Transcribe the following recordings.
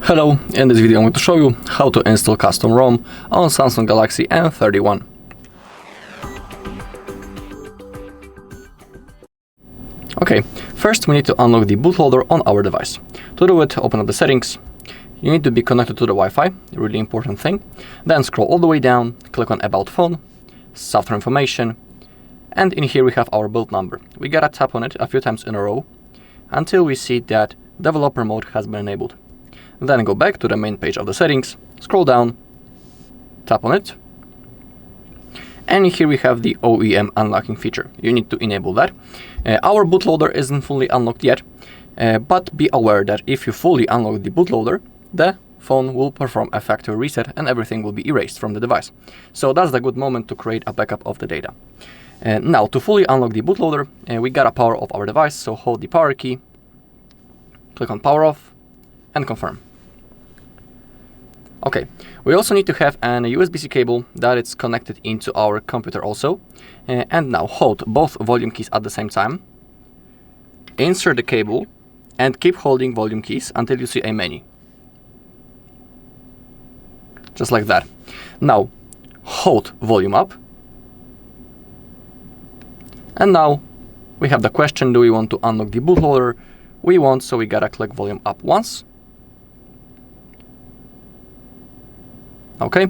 Hello, in this video I'm going to show you how to install custom ROM on Samsung Galaxy M31. Okay, first we need to unlock the bootloader on our device. To do it, open up the settings. You need to be connected to the Wi-Fi, a really important thing. Then scroll all the way down, click on About Phone, Software Information, and in here we have our build number. We gotta tap on it a few times in a row until we see that developer mode has been enabled. Then go back to the main page of the settings, scroll down, tap on it, and here we have the OEM unlocking feature. You need to enable that. Our bootloader isn't fully unlocked yet, but be aware that if you fully unlock the bootloader, the phone will perform a factory reset and everything will be erased from the device. So that's the good moment to create a backup of the data. Now, to fully unlock the bootloader, we gotta power off our device, so hold the power key, click on power off, and confirm. Okay, we also need to have an USB-C cable that is connected into our computer also. And now hold both volume keys at the same time, insert the cable, and keep holding volume keys until you see a menu. Just like that. Now, hold volume up. And now, we have the question, do we want to unlock the bootloader? We want, so we gotta click volume up once. Okay,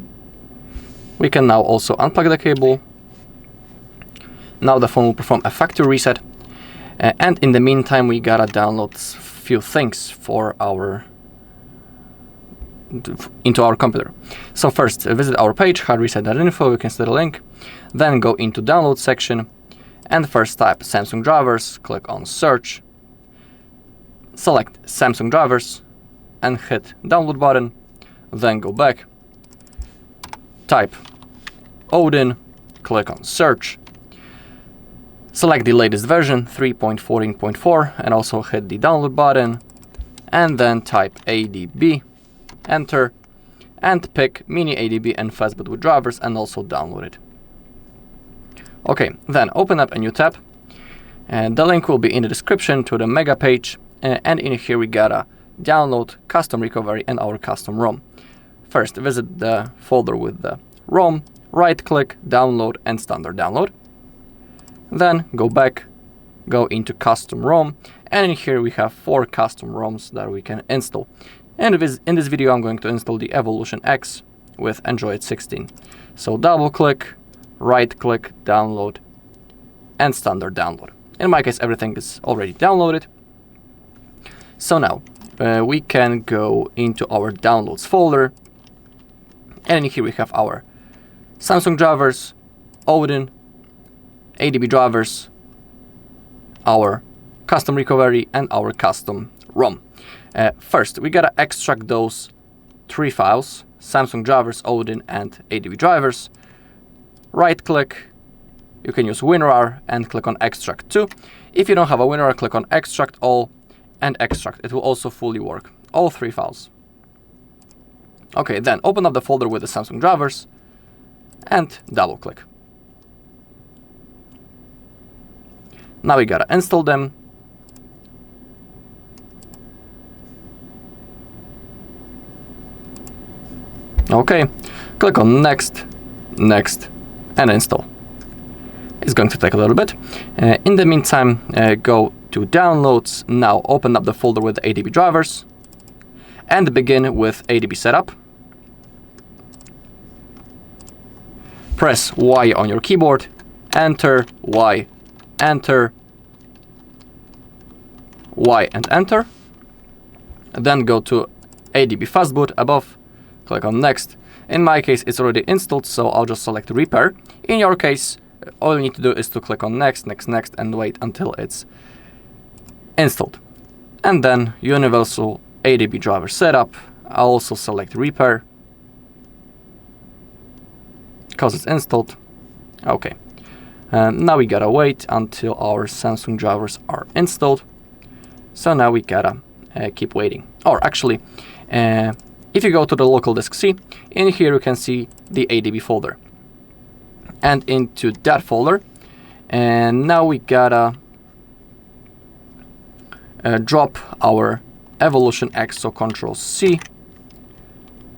we can now also unplug the cable. Now the phone will perform a factory reset, and in the meantime we gotta download a few things for into our computer. So first, visit our page, HardReset.Info, you can see the link, then go into download section, and first type Samsung drivers, click on search, select Samsung drivers, and hit download button, then go back, type Odin, click on search, select the latest version 3.14.4 and also hit the download button, and then type ADB, enter, and pick mini ADB and fastboot with drivers and also download it. Okay, then open up a new tab, and the link will be in the description to the mega page, and in here we gotta download custom recovery and our custom ROM. First, visit the folder with the ROM, right-click, download, and standard download. Then go back, go into custom ROM, and in here we have 4 custom ROMs that we can install. And in this video I'm going to install the Evolution X with Android 16. So double-click, right-click, download, and standard download. In my case, everything is already downloaded. So now, we can go into our downloads folder, and in here we have our Samsung drivers, Odin, ADB drivers, our custom recovery, and our custom ROM. First, we gotta extract those 3 files, Samsung drivers, Odin, and ADB drivers. Right-click, you can use WinRAR, and click on Extract to. If you don't have a WinRAR, click on Extract All, and Extract. It will also fully work, all 3 files. Okay, then open up the folder with the Samsung drivers and double click. Now we gotta install them. Okay, click on next, next, and install. It's going to take a little bit. In the meantime, go to downloads. Now open up the folder with the ADB drivers and begin with ADB setup. Press Y on your keyboard, enter, Y, enter, Y, and enter. Then go to ADB fastboot above, click on next. In my case, it's already installed, so I'll just select repair. In your case, all you need to do is to click on next, next, next, and wait until it's installed. And then universal ADB driver setup. I'll also select repair because it's installed. Okay, now we gotta wait until our Samsung drivers are installed. So now we gotta keep waiting. Or actually, if you go to the local disk C, in here you can see the ADB folder. And into that folder, and now we gotta drop our Evolution X, so Ctrl C,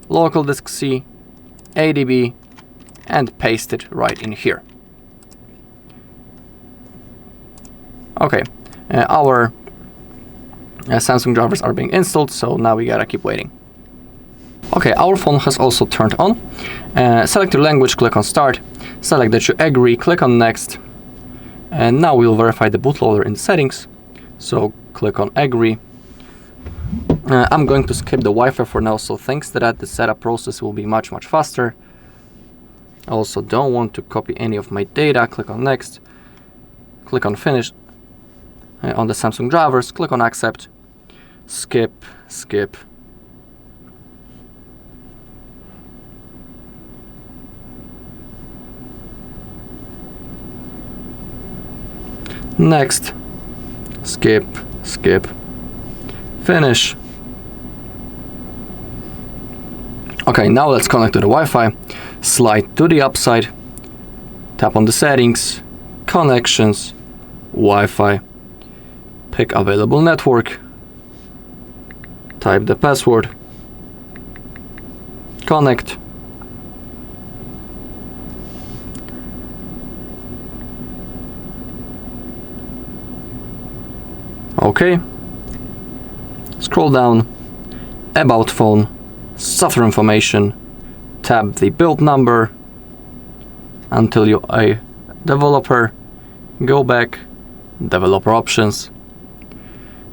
local disk C, ADB, and paste it right in here. Okay, our Samsung drivers are being installed, so now we gotta keep waiting. Okay, our phone has also turned on. Select your language, click on Start, select that you agree, click on Next, and now we'll verify the bootloader in the settings, so click on Agree. I'm going to skip the Wi-Fi for now, so thanks to that the setup process will be much faster. I also don't want to copy any of my data. Click on Next, click on Finish. On the Samsung drivers, click on Accept, skip. Next, skip, finish. Okay, now let's connect to the Wi-Fi. Slide to the upside, tap on the settings, connections, Wi-Fi, pick available network, type the password, connect. Okay, scroll down, about phone, software information, tap the build number until you're a developer, go back, developer options,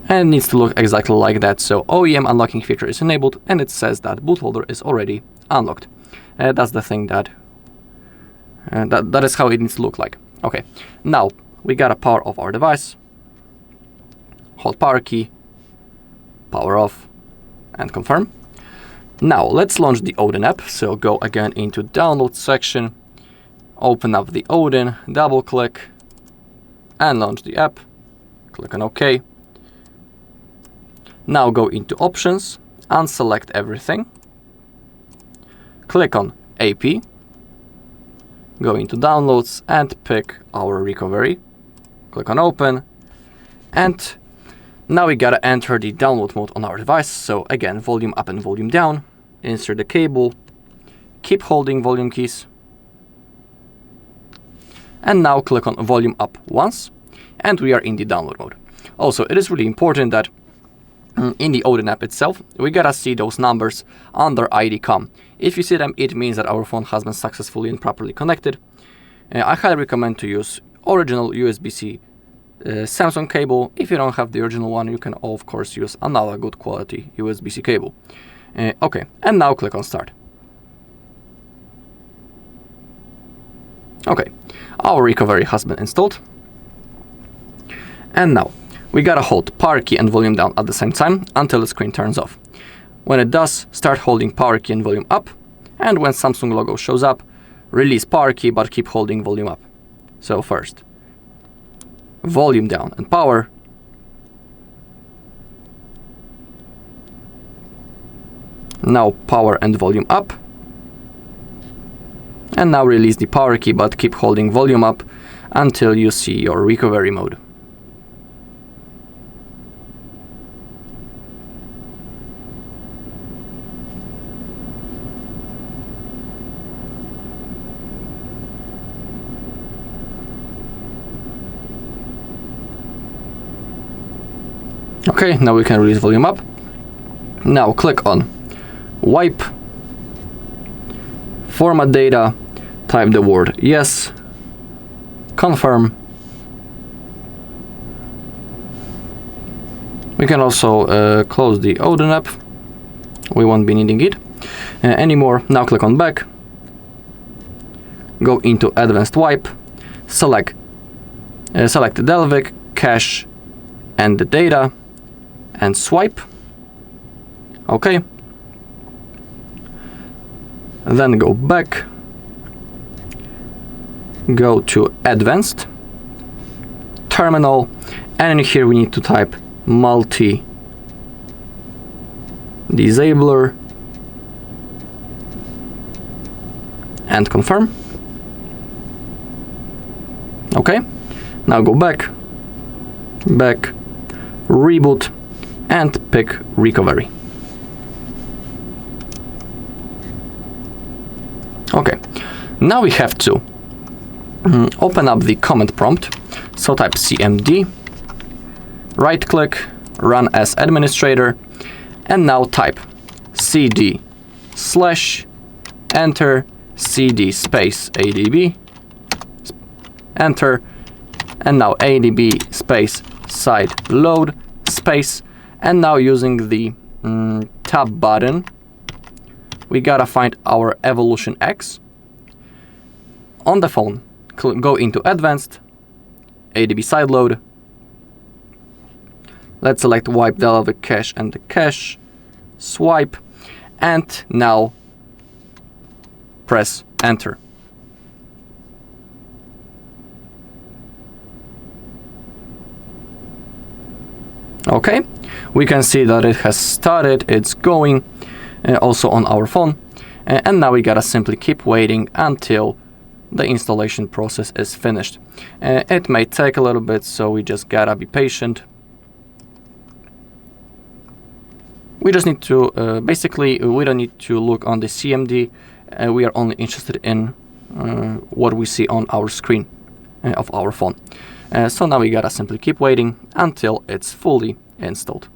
and it needs to look exactly like that. So OEM unlocking feature is enabled and it says that bootloader is already unlocked. That's the thing that is how it needs to look like. Okay, now we gotta power off our device. Hold power key, power off, and confirm. Now let's launch the Odin app. So go again into download section, open up the Odin, double click, and launch the app. Click on OK. Now go into options, unselect everything, click on AP, go into downloads and pick our recovery. Click on open, and now we gotta enter the download mode on our device. So again, volume up and volume down, insert the cable, keep holding volume keys, and now click on volume up once, and we are in the download mode. Also, it is really important that in the Odin app itself, we gotta see those numbers under ID.com. If you see them, it means that our phone has been successfully and properly connected. I highly recommend to use original USB-C Samsung cable. If you don't have the original one, you can of course use another good quality USB-C cable. Okay, and now click on Start. Okay, our recovery has been installed. And now we gotta hold power key and volume down at the same time until the screen turns off. When it does, start holding power key and volume up, and when Samsung logo shows up, release power key but keep holding volume up. So first, volume down and power. Now power and volume up. And now release the power key but keep holding volume up until you see your recovery mode. Okay, now we can release volume up. Now click on wipe, format data, type the word yes, confirm. We can also close the Odin app. We won't be needing it anymore. Now click on back, go into advanced wipe, select the Delvic, cache, and the data, and swipe. Okay. Then go back, go to advanced, terminal, and in here we need to type multi disabler and confirm. Okay. Now go back, reboot, and pick recovery. Okay, now we have to open up the command prompt. So type cmd, right click, run as administrator, and now type cd / enter cd space adb, enter, and now adb space sideload space, and now using the tab button, we gotta find our Evolution X. On the phone, go into Advanced, ADB Sideload. Let's select wipe the cache and the cache, swipe, and now press enter. Okay, we can see that it has started, it's going also on our phone, and now we gotta simply keep waiting until the installation process is finished. It may take a little bit, so we just gotta be patient. We just need to, basically, we don't need to look on the CMD, we are only interested in what we see on our screen of our phone. So now we gotta simply keep waiting until it's fully installed.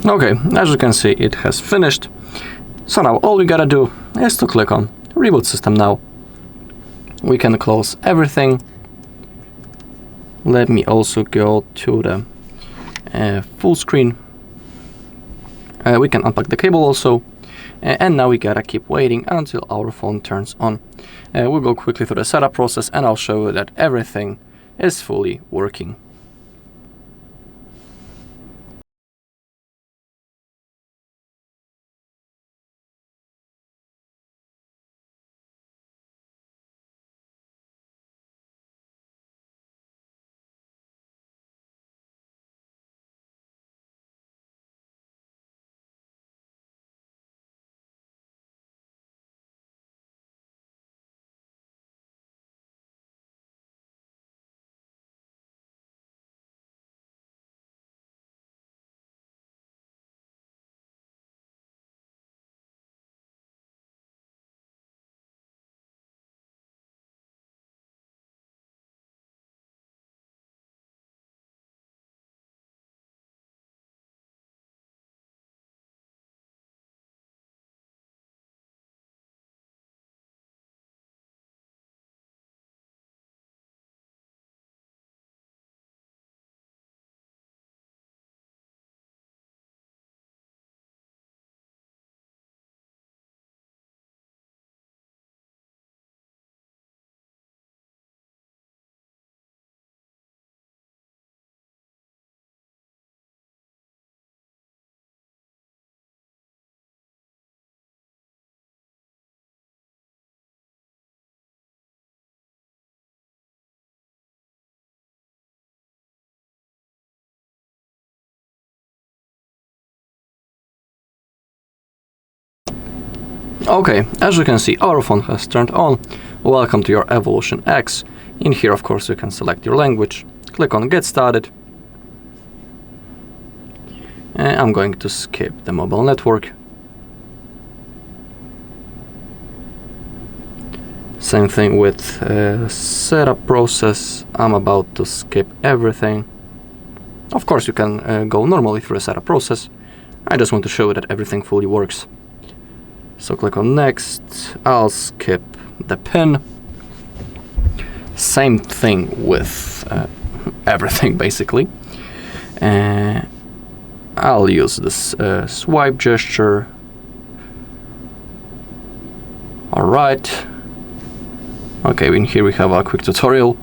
Okay, as you can see, it has finished. So now all we gotta do is to click on Reboot System now. We can close everything. Let me also go to the full screen. We can unplug the cable also. And now we gotta keep waiting until our phone turns on. We'll go quickly through the setup process and I'll show you that everything is fully working. Okay, as you can see, our phone has turned on. Welcome to your Evolution X. In here, of course, you can select your language. Click on Get Started. And I'm going to skip the mobile network. Same thing with setup process. I'm about to skip everything. Of course, you can go normally through a setup process. I just want to show you that everything fully works. So click on Next. I'll skip the PIN. Same thing with everything basically. I'll use this swipe gesture. Alright. Okay, in here we have a quick tutorial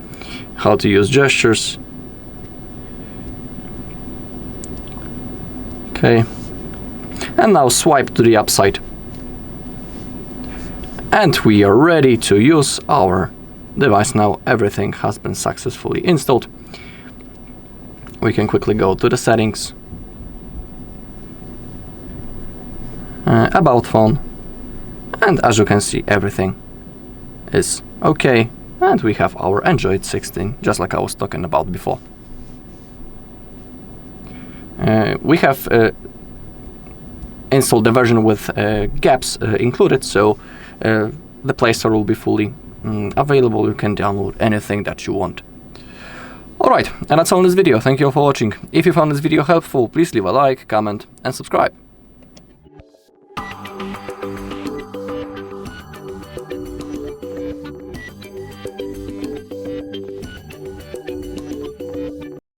how to use gestures. Okay. And now swipe to the upside. And we are ready to use our device now. Everything has been successfully installed. We can quickly go to the settings, about phone, and as you can see, everything is okay. And we have our Android 16, just like I was talking about before. We have installed the version with gaps included, so the Play Store will be fully available. You can download anything that you want. Alright, and that's all in this video. Thank you all for watching. If you found this video helpful, please leave a like, comment and subscribe.